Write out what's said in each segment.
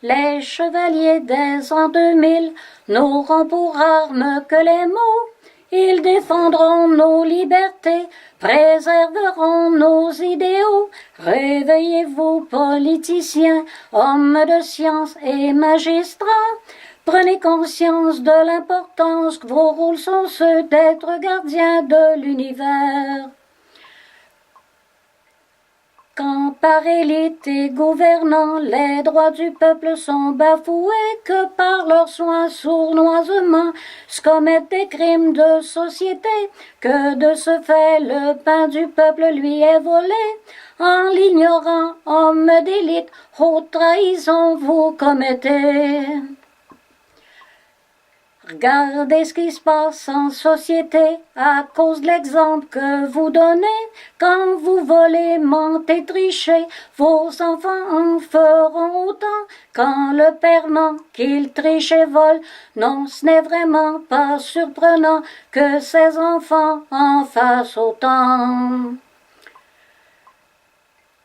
Les chevaliers des ans 2000 n'auront pour arme que les mots. Ils défendront nos libertés, préserveront nos idéaux. Réveillez-vous, politiciens, hommes de science et magistrats. Prenez conscience de l'importance que vos rôles sont ceux d'être gardiens de l'univers. Quand par élite et gouvernants les droits du peuple sont bafoués, que par leurs soins sournoisement se commettent des crimes de société, que de ce fait le pain du peuple lui est volé, en l'ignorant, homme d'élite, haute trahison vous commettez. Regardez ce qui se passe en société à cause de l'exemple que vous donnez. Quand vous volez, mentez, trichez, vos enfants en feront autant. Quand le père ment, qu'il triche et vole, non, ce n'est vraiment pas surprenant que ses enfants en fassent autant.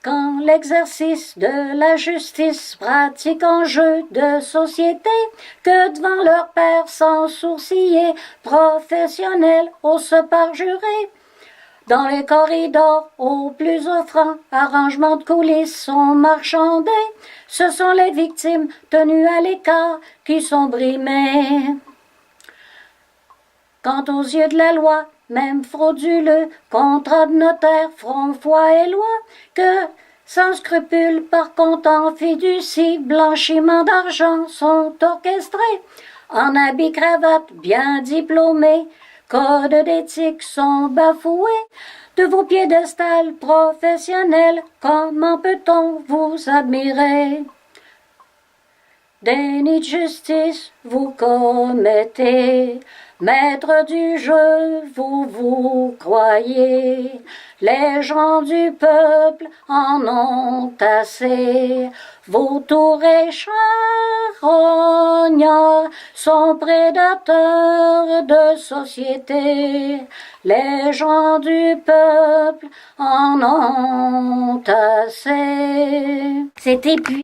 Quand l'exercice de la justice pratique en jeu de société, que devant leur père sans sourciller, professionnels osent parjurer. Dans les corridors, au plus offrant, arrangements de coulisses sont marchandés. Ce sont les victimes tenues à l'écart qui sont brimées. Quant aux yeux de la loi, même frauduleux, contrats de notaire, front, foi et loi, que, sans scrupule, par compte en fiducie, blanchiment d'argent sont orchestrés, en habits cravate bien diplômés, codes d'éthique sont bafoués, de vos piédestals professionnels, comment peut-on vous admirer? Déni de justice vous commettez, maître du jeu vous vous croyez, les gens du peuple en ont assez, vos tours et charognards sont prédateurs de société, les gens du peuple en ont assez. C'est épuisant.